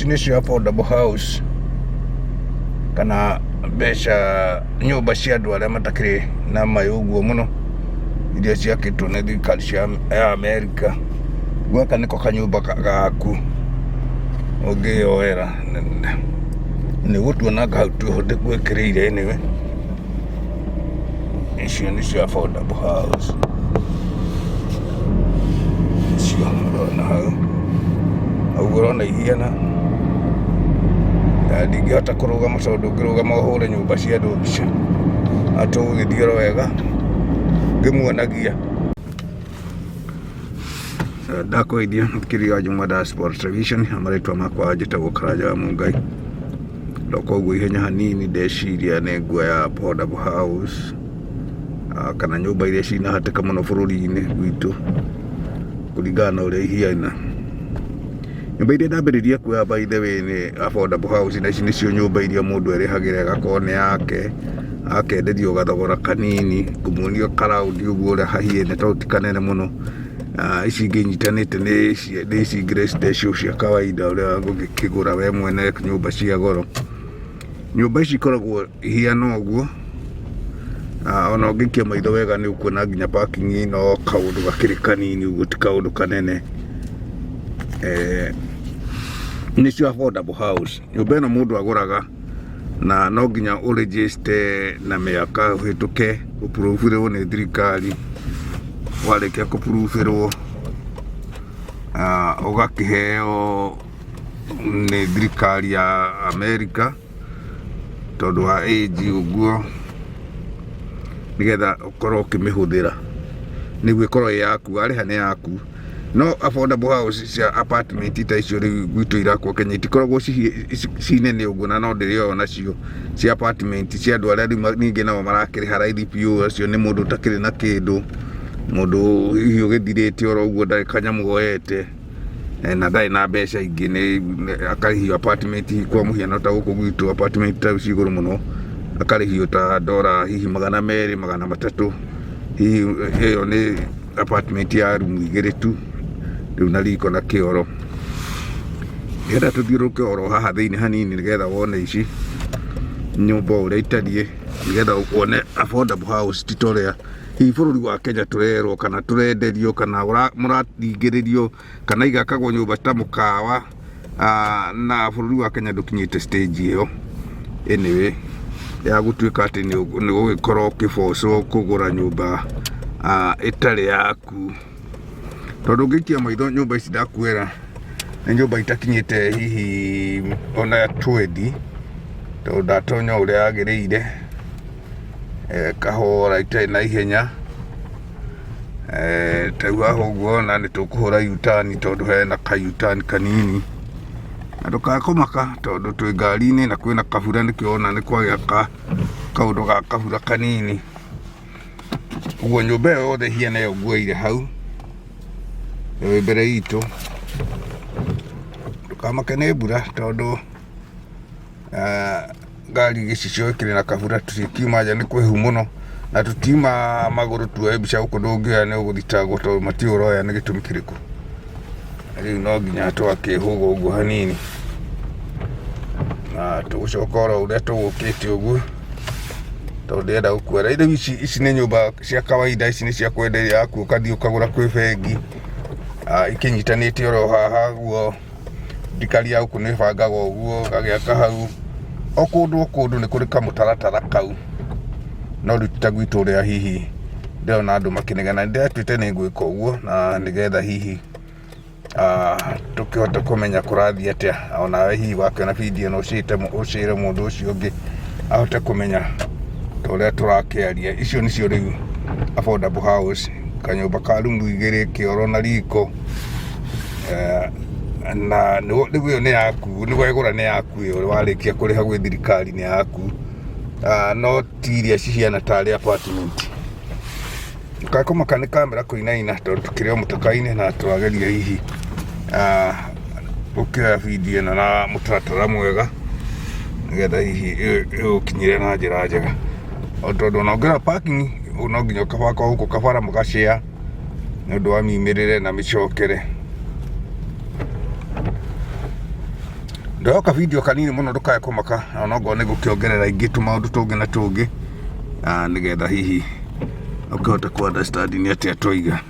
ici nĩ cio affordable house kana mbeca nyũmba cia andũ arĩa matakĩrĩ na mayũ ũguo mũno, iria ciakĩtwo nĩ thirikari ya Amerika. Gaka nĩko kanyũmba gaku ũngĩyoera, nĩ gũtuona hau twĩhote gwĩkĩrĩire anyway. Icio nĩ cio affordable house, icio ũrona hau ũrona ihiana. Ndingĩhota kũrũgama tondũ ũngĩrũgama ũhũre nyũmba cia andũ mbica, atũgũgĩthiĩ oro wega ngĩmuonagia. Ndakũgeithia mũthikĩrĩria wa Juma Diaspora Television, marĩtwa makwa njĩtagwo Karanja wa Mungai. Ndoka ũguo ihenya hanini ndeciria nĩ nguoya affordable house kana nyũmba iria cina hatĩka mũno bũrũri-inĩ witũ kũringana na ũrĩa ihiana. Nyũmba iria ndambĩrĩria kuoya by the way nĩ affordable house, na ici nĩcio nyũmba iria mũndũ erĩhagĩra ĩgakorwo nĩ yake, akenderio gathogora kanini, kũmuonia karaundi ũguo ũrĩa hahiĩ tondũ ti kanene mũno. Ici ingĩ nyitanĩte nĩ ici Grace cia kawaida ũrĩa ũngĩkĩgũra we mwene nyũmba cia goro. Nyũmba ici ikoragwo ihiana ũguo, ona ũngĩikia maitho wega nĩ ũkuona nginya parking no kaũndũ gakĩrĩ kanini ũguo, ti kaũndũ kanene. Nĩcio affordable house. Nyũmba ĩno mũndũ agũraga na no nginya ũregister na mĩaka ũhĩtũke, ũpurũbĩrwo nĩ thirikari. Warĩkia kũpurũbĩrwo ũgakĩheo nĩ thirikari ya Amerika tondũ wa age ũguo, nĩgetha ũkorwo ũkĩmĩhũthĩra nĩguo ĩkorwo ĩ yaku. Warĩha nĩ yaku. No affordable house cia apartment ta icio rĩu gwitũ irakwo Kenya itikoragwo ci nene ũguo, na no ndĩrĩoyo nacio cia apartment cia andũ arĩa rĩu ningĩ nao marakĩrĩha raithi biũ. Acio nĩ mũndũ ũtakĩrĩ na kĩndũ, mũndũ hihi ũgĩthirĩte oro ũguo ndarĩ kanyamũ woete na ndarĩ na mbeca ingĩ, nĩ akarĩhio apartment hihi kwa mũhiano ta gũkũ gwitũ apartment ta ci igũrũ mũno akarĩhio ta ndora hihi 200, 300. Hihi ĩyo nĩ apartment ya rumu 2 tu, rĩu na riko na kĩoro. Nĩgetha tũthiũrũrũke oro haha thĩinĩ hanini nĩgetha wone ici nyũmba ũrĩa itariĩ, nĩgetha wone affordable house ti ta ũrĩa hihi bũrũri wa Kenya tũrerwo kana tũrenderio kana mũraringĩrĩrio kana igakagwo nyũmba ta mũkawa, na bũrũri wa Kenya ndũkinyĩte stage ĩyo anyway ya gũtuĩka atĩ nĩ gũgĩkorwo ũkĩbocwo kũgũra nyũmba ĩtarĩ yaku. Tondũ ũngĩikia maitho nyũmba ici ndakuĩra nĩ nyũmba itakinyĩte hihi ona 20, tondũ ndatonya ũrĩa yagĩrĩire, kahora itarĩ na ihenya. Tau haha ũguo na nĩ tũkũhũra U-turn tondũ hena ka U-turn kanini, na ndũgakũmaka tondũ twĩ ngari-inĩ na kwĩna kabura, nĩkĩo ona nĩ kwagĩa kaũndũ ga kabura kanini. Ũguo nyũmba ĩyo yothe hiana ĩyo nguoire hau wĩ mbere itũ, ndũkamake nĩ mbura tondũ ngari gĩcicio kĩrĩ na kabura. Tũtikiuma nja nĩ kwĩhu mũno, na tũtiuma magũrũ tuoe mbica gũkũ ndũngĩoya nĩ ũgũthitangwo tondũ matiũroya nĩ gĩtũmi kĩrĩkũ. Rĩu no nginya twakĩhũga ũguo hanini na tũgũcoka oro ũrĩa tũgũkĩte ũguo, tondũ ndĩrenda gũkuĩra. Rĩu ici nĩ nyũmba cia kawaida, ici nĩ cia kwenderia yaku, ũkathiĩ ũkagũra kwĩ bengi ikĩnyitanĩte oro haha guo. Thirikari ya gũkũ nĩ ĩbangaga ũguo, gagĩaka hau o kũndũ nĩ kũrĩ kamũtaratara kau. No rĩu ti ta gwitũ ũrĩa hihi ndĩrona andũ makĩnegena. Ndĩratuĩte nĩ ngwĩka ũguo na nĩgetha hihi tũkĩhote kũmenya kũrathiĩ atĩa, onawe hihi wakĩona video ĩno ũcĩre mũndũ ũcio ũngĩ ahote kũmenya ta ũrĩa tũrakĩaria. Icio nĩcio rĩu affordable house, kanyũmba ka rumu 2, kĩoro na riko, na rĩu ĩyo nĩ yaku, nĩ wegũra nĩ yaku ĩyo, warĩkia kũrĩha gwĩ thirikari nĩ yaku, no ti iria cihiana tarĩ apartment. Ndũgakũmaka nĩ kamera kũinaina tondũ tũkĩrĩ o mũtaka-inĩ na tũrageria hihi gũkĩoya video ĩno na mũtaratara mwega, nĩgetha hihi ĩgũkinyĩre na njĩra njega. Tondũ ona ũngĩoya parking no nginya ũkabaka gũkũ kabara mũgacare nĩ ũndũ wa miumĩrĩre na mĩcokere. ndoka video kanini muno ndukae kumaka onogo ni gukiongerera ingi tu maundu tungi na tungi nigetha hihi ukihota ku understand ni atia twiga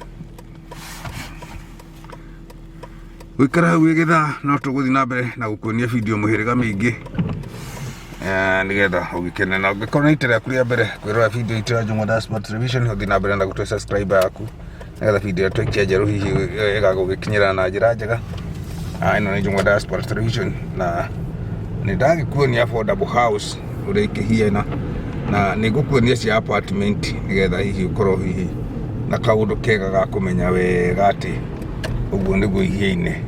wikara hau igitha no tuguthi na mbere na gukuonia video muhiriga mingi nigetha ugikene na ungikorwo ni itira kuria mbere kwirora video itira Njung'wa Diaspora Television uthi na mbere na gutu subscribe yaku nigetha video twikia njeru hihi igagugikinyira na njira njega ino ni Njung'wa Diaspora Television na nindagikuonia affordable house uria ikihiena na nigukuonia cia apartment nigetha hihi ukorwo hihi na kaundu kega ga kumenya wega ati uguo niguo ihiene